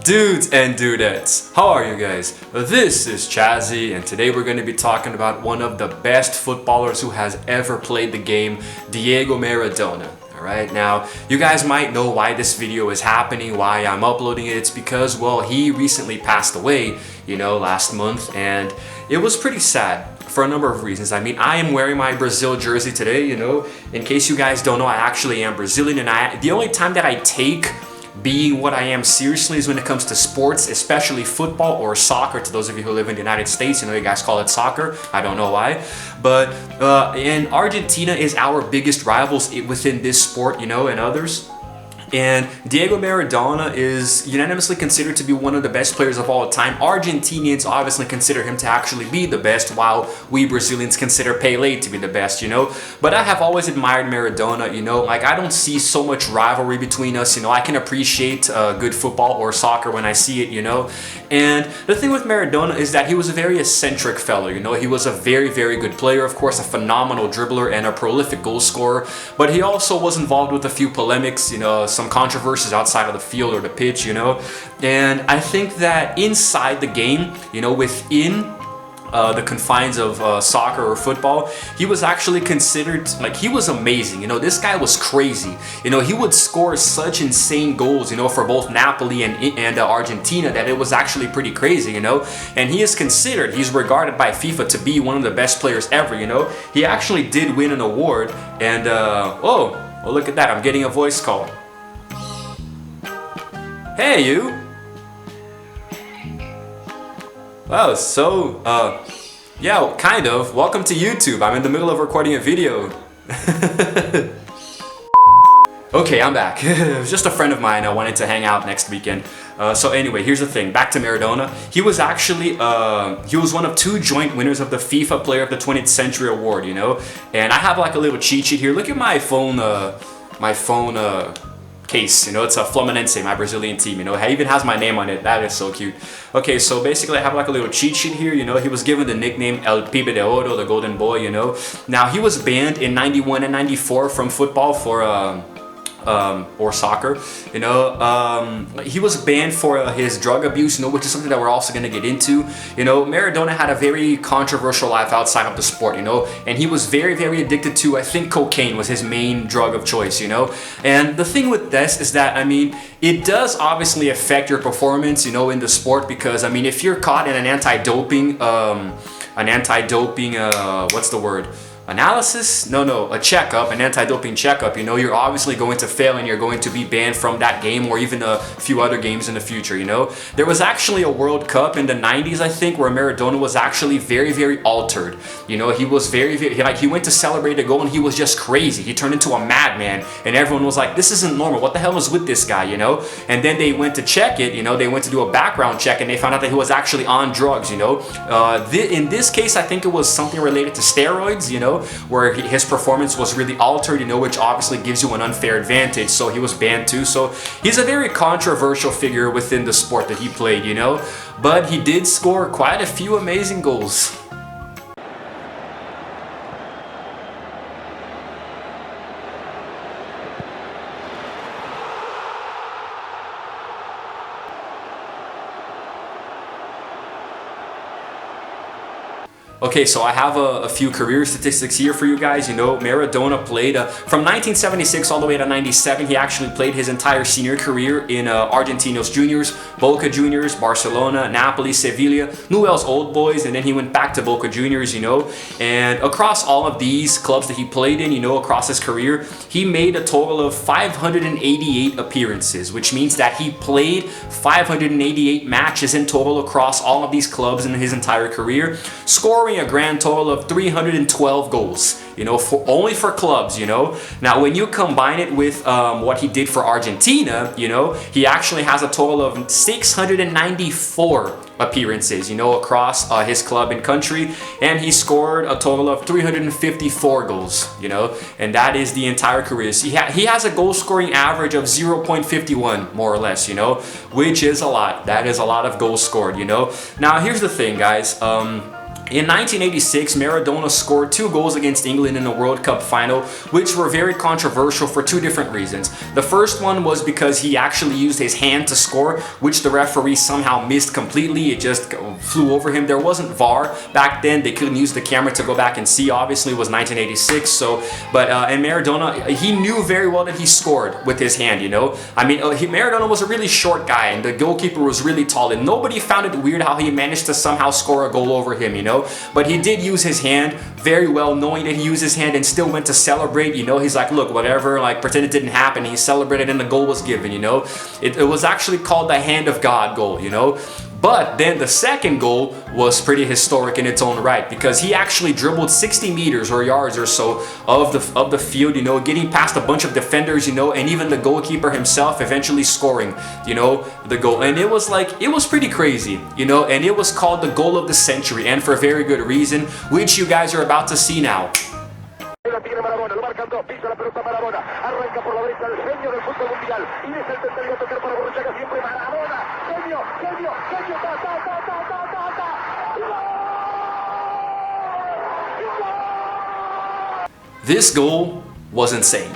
Dudes and dudettes, how are you guys? This is Chazzy, and today we're going to be talking about one of the best footballers who has ever played the game, Diego Maradona. Alright, now you guys might know why this video is happening, why I'm uploading it. It's because, well, he recently passed away, last month, and it was pretty sad for a number of reasons. I mean, I am wearing my Brazil jersey today, in case you guys don't know, I actually am Brazilian, and the only time that I take being what I am seriously is when it comes to sports, especially football or soccer. To those of you who live in the United States, you guys call it soccer. I don't know why, but and Argentina is our biggest rivals within this sport, and others. And Diego Maradona is unanimously considered to be one of the best players of all time. Argentinians obviously consider him to actually be the best, while we Brazilians consider Pelé to be the best, But I have always admired Maradona, like I don't see so much rivalry between us, I can appreciate good football or soccer when I see it, And the thing with Maradona is that he was a very eccentric fellow, He was a very, very good player, of course, a phenomenal dribbler and a prolific goal scorer. But he also was involved with a few polemics, some controversies outside of the field or the pitch, And I think that inside the game, within the confines of soccer or football, he was actually considered, he was amazing. This guy was crazy. He would score such insane goals, for both Napoli and Argentina, that it was actually pretty crazy, And he is considered, he's regarded by FIFA to be one of the best players ever, He actually did win an award, and oh, look at that, I'm getting a voice call. Hey, you! Well, so, yeah, kind of. Welcome to YouTube. I'm in the middle of recording a video. Okay, I'm back. It was just a friend of mine I wanted to hang out next weekend. So anyway, here's the thing. Back to Maradona. He was actually, he was one of 2 joint winners of the FIFA Player of the 20th Century Award, And I have like a little cheat sheet here. Look at my phone, case, it's a Fluminense, my Brazilian team, it even has my name on it. That is so cute. Okay, so basically I have like a little cheat sheet here, He was given the nickname El Pibe de Oro, the Golden Boy, Now he was banned in 91 and 94 from football for or soccer, he was banned for his drug abuse, which is something that we're also going to get into. Maradona had a very controversial life outside of the sport, and he was very, very addicted to, I think cocaine was his main drug of choice, And the thing with this is that, I mean, it does obviously affect your performance, in the sport, because, I mean, if you're caught in an anti-doping, what's the word? Analysis? No, a checkup, an anti-doping checkup, you're obviously going to fail and you're going to be banned from that game or even a few other games in the future, There was actually a World Cup in the 90s, I think, where Maradona was actually very, very altered. He was very, he went to celebrate a goal and he was just crazy. He turned into a madman and everyone was like, this isn't normal. What the hell is with this guy, And then they went to check it, they went to do a background check and they found out that he was actually on drugs, In this case, I think it was something related to steroids, where his performance was really altered, which obviously gives you an unfair advantage, so he was banned too. So he's a very controversial figure within the sport that he played, but he did score quite a few amazing goals. Okay, so I have a few career statistics here for you guys. Maradona played from 1976 all the way to 97. He actually played his entire senior career in Argentinos Juniors, Boca Juniors, Barcelona, Napoli, Sevilla, Newell's Old Boys, and then he went back to Boca Juniors, And across all of these clubs that he played in, across his career, he made a total of 588 appearances, which means that he played 588 matches in total across all of these clubs in his entire career, scoring a grand total of 312 goals, only for clubs, Now, when you combine it with what he did for Argentina, he actually has a total of 694 appearances, across his club and country, and he scored a total of 354 goals, and that is the entire career. So he has a goal scoring average of 0.51, more or less, which is a lot. That is a lot of goals scored, Now, here's the thing, guys. In 1986, Maradona scored 2 goals against England in the World Cup final, which were very controversial for 2 different reasons. The first one was because he actually used his hand to score, which the referee somehow missed completely. It just flew over him. There wasn't VAR back then. They couldn't use the camera to go back and see. Obviously, it was 1986. And Maradona, he knew very well that he scored with his hand, you know. I mean, Maradona was a really short guy, and the goalkeeper was really tall, and nobody found it weird how he managed to somehow score a goal over him, you know. But he did use his hand very well, knowing that he used his hand and still went to celebrate, you know. He's like, look, whatever, like pretend it didn't happen. He celebrated and the goal was given, you know. It was actually called the hand of God goal, you know. But then the second goal was pretty historic in its own right, because he actually dribbled 60 meters or yards or so of the field, you know, getting past a bunch of defenders, you know, and even the goalkeeper himself eventually scoring, you know, the goal. And it was pretty crazy, you know, and it was called the goal of the century, and for a very good reason, which you guys are about to see now. Maradona, lo marcan dos, pisa la pelota Maradona, arranca por la derecha el genio del fútbol mundial, y es el tercero a tocar para Borruchaga, siempre Maradona, genio, genio, genio, ta, ta, ta, ta, ta, ta, ta, This goal was insane.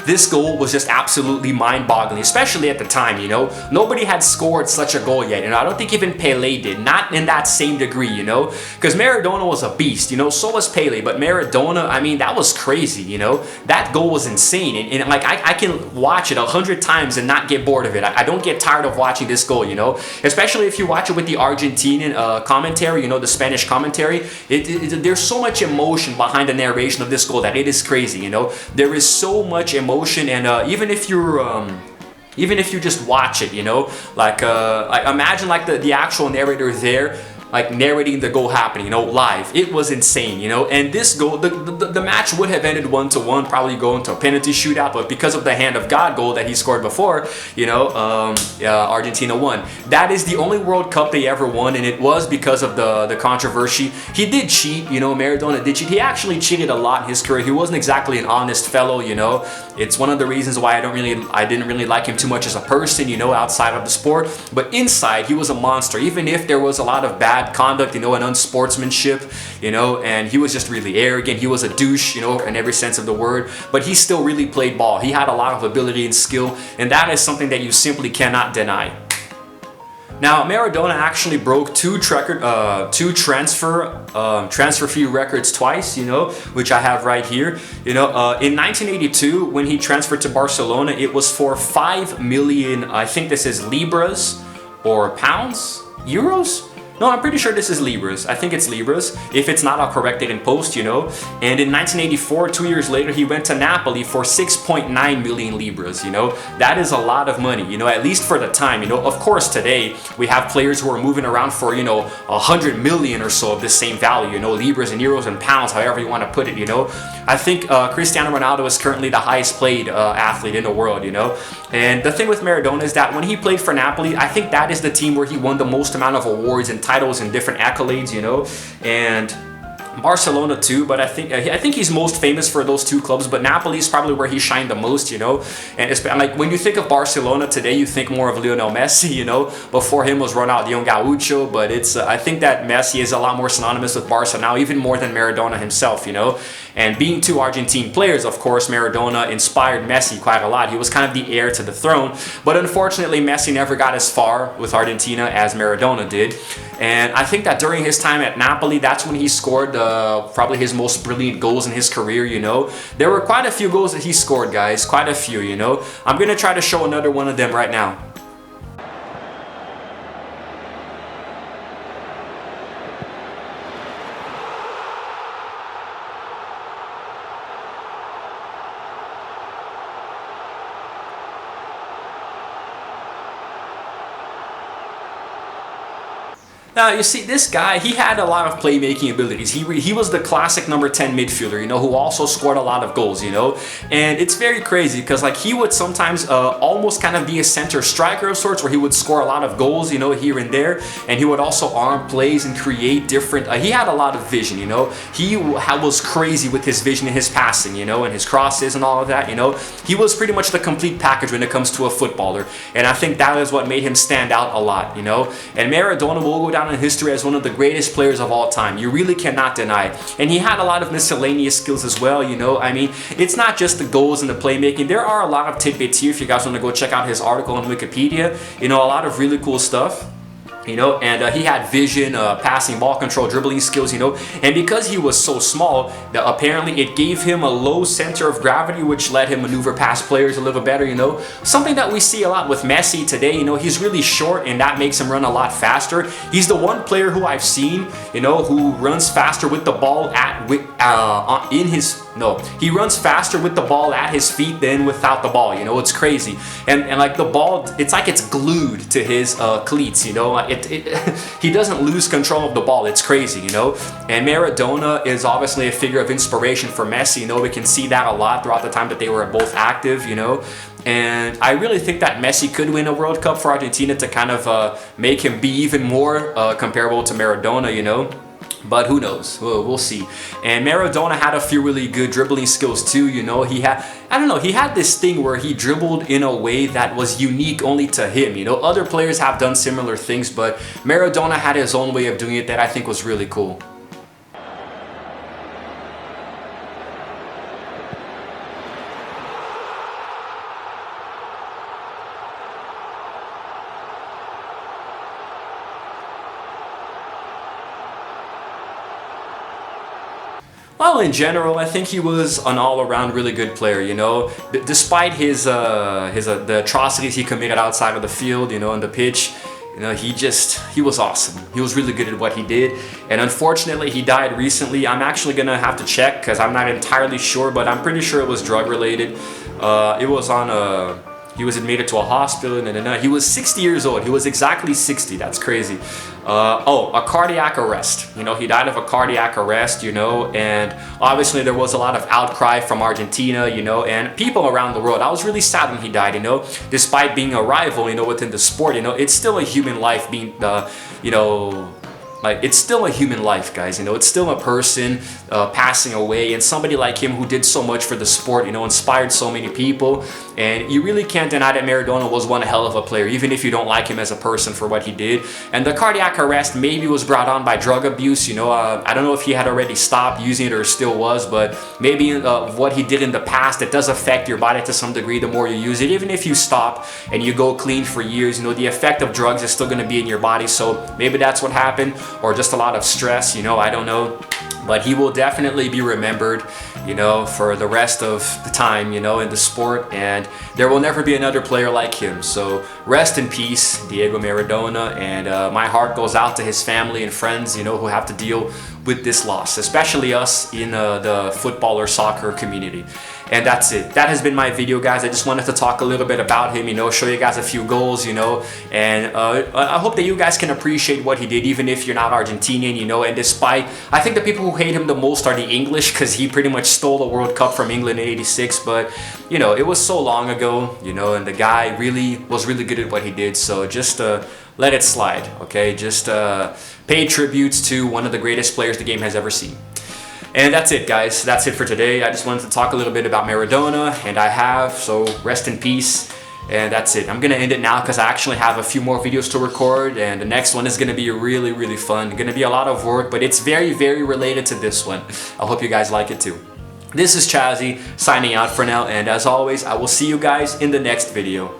This goal was just absolutely mind-boggling, especially at the time, you know. Nobody had scored such a goal yet, and I don't think even Pelé did, not in that same degree, you know, because Maradona was a beast, you know, so was Pelé, but Maradona, I mean, that was crazy, you know. That goal was insane, and like, I can watch it 100 times and not get bored of it. I don't get tired of watching this goal, you know, especially if you watch it with the Argentinian commentary, you know, the Spanish commentary. There's so much emotion behind the narration of this goal that it is crazy, you know. There is so much emotion, and even if you just watch it, you know, like imagine like the actual narrator there, like narrating the goal happening, you know, live. It was insane, you know. And this goal, the match would have ended 1-1, probably going to a penalty shootout, but because of the hand of God goal that he scored before, you know, Argentina won. That is the only World Cup they ever won, and it was because of the controversy. He did cheat, you know, Maradona did cheat. He actually cheated a lot in his career. He wasn't exactly an honest fellow, you know. It's one of the reasons why I didn't really like him too much as a person, you know, outside of the sport. But inside, he was a monster, even if there was a lot of bad conduct, you know, and unsportsmanship, you know, and he was just really arrogant. He was a douche, you know, in every sense of the word, but he still really played ball. He had a lot of ability and skill, and that is something that you simply cannot deny. Now, Maradona actually broke two transfer fee records twice, you know, which I have right here. You know, in 1982, when he transferred to Barcelona, it was for 5 million, I think this is libras or pounds, euros? No, I'm pretty sure this is Libras. I think it's Libras. If it's not, I'll correct it in post, you know. And in 1984, 2 years later, he went to Napoli for 6.9 million Libras, you know. That is a lot of money, you know, at least for the time, you know. Of course, today, we have players who are moving around for, you know, 100 million or so of the same value, you know, Libras and euros and pounds, however you want to put it, you know. I think Cristiano Ronaldo is currently the highest paid athlete in the world, you know. And the thing with Maradona is that when he played for Napoli, I think that is the team where he won the most amount of awards and titles and different accolades, you know, and Barcelona too, but I think he's most famous for those two clubs, but Napoli is probably where he shined the most, you know. And it's like when you think of Barcelona today, you think more of Lionel Messi, you know. Before him was Ronaldinho Gaucho, but it's I think that Messi is a lot more synonymous with Barca now, even more than Maradona himself, you know. And being two Argentine players, of course, Maradona inspired Messi quite a lot. He was kind of the heir to the throne, but unfortunately, Messi never got as far with Argentina as Maradona did. And I think that during his time at Napoli, that's when he scored probably his most brilliant goals in his career, you know. There were quite a few goals that he scored, guys, quite a few, you know. I'm going to try to show another one of them right now. Now, you see, this guy, he had a lot of playmaking abilities. He was the classic number 10 midfielder, you know, who also scored a lot of goals, you know. And it's very crazy because, like, he would sometimes almost kind of be a center striker of sorts, where he would score a lot of goals, you know, here and there. And he would also arm plays and create different... he had a lot of vision, you know. He was crazy with his vision and his passing, you know, and his crosses and all of that, you know. He was pretty much the complete package when it comes to a footballer. And I think that is what made him stand out a lot, you know. And Maradona will go down down in history as one of the greatest players of all time. You really cannot deny it. And he had a lot of miscellaneous skills as well, you know. I mean, it's not just the goals and the playmaking. There are a lot of tidbits here if you guys want to go check out his article on Wikipedia. You know, a lot of really cool stuff. You know, and he had vision, passing, ball control, dribbling skills, you know, and because he was so small, apparently it gave him a low center of gravity, which let him maneuver past players a little better, you know. Something that we see a lot with Messi today, you know, he's really short and that makes him run a lot faster. He's the one player who I've seen, you know, who runs faster with the ball he runs faster with the ball at his feet than without the ball, you know. It's crazy. And like the ball, it's like it's glued to his cleats, you know. He doesn't lose control of the ball. It's crazy, you know. And Maradona is obviously a figure of inspiration for Messi. You know, we can see that a lot throughout the time that they were both active, you know. And I really think that Messi could win a World Cup for Argentina to kind of make him be even more comparable to Maradona, you know. But who knows? We'll see. And Maradona had a few really good dribbling skills too, you know. He had, I don't know, he had this thing where he dribbled in a way that was unique only to him, you know. Other players have done similar things, but Maradona had his own way of doing it that I think was really cool. Well, in general, I think he was an all-around really good player, you know. Despite his the atrocities he committed outside of the field, you know, on the pitch, you know, he was awesome. He was really good at what he did. And unfortunately, he died recently. I'm actually gonna have to check because I'm not entirely sure, but I'm pretty sure it was drug-related. It was on he was admitted to a hospital, and he was 60 years old. He was exactly 60. That's crazy. A cardiac arrest. You know, he died of a cardiac arrest, you know, and obviously there was a lot of outcry from Argentina, you know, and people around the world. I was really sad when he died, you know, despite being a rival, you know, within the sport, you know, it's still a human life being, you know, like, it's still a human life, guys, you know. It's still a person passing away, and somebody like him who did so much for the sport, you know, inspired so many people. And you really can't deny that Maradona was one hell of a player, even if you don't like him as a person for what he did. And the cardiac arrest maybe was brought on by drug abuse, you know. I don't know if he had already stopped using it or still was, but maybe what he did in the past, it does affect your body to some degree the more you use it. Even if you stop and you go clean for years, you know, the effect of drugs is still going to be in your body. So maybe that's what happened, or just a lot of stress, you know, I don't know. But he will definitely be remembered, you know, for the rest of the time, you know, in the sport, and there will never be another player like him. So rest in peace, Diego Maradona, and my heart goes out to his family and friends, you know, who have to deal with this loss, especially us in the football or soccer community. And that's it. That has been my video, guys. I just wanted to talk a little bit about him, you know, show you guys a few goals, you know, and I hope that you guys can appreciate what he did, even if you're not Argentinian, you know. And despite, I think the people who hate him the most are the English, because he pretty much stole the World Cup from England in '86, but, you know, it was so long ago, you know, and the guy was really good at what he did. So just let it slide, okay? Just pay tributes to one of the greatest players the game has ever seen. And that's it, guys. That's it for today. I just wanted to talk a little bit about Maradona, and I have, so rest in peace. And that's it. I'm gonna end it now because I actually have a few more videos to record, and the next one is gonna be really, really fun. Gonna be a lot of work, but it's very, very related to this one. I hope you guys like it too. This is Chazzy signing out for now, and as always, I will see you guys in the next video.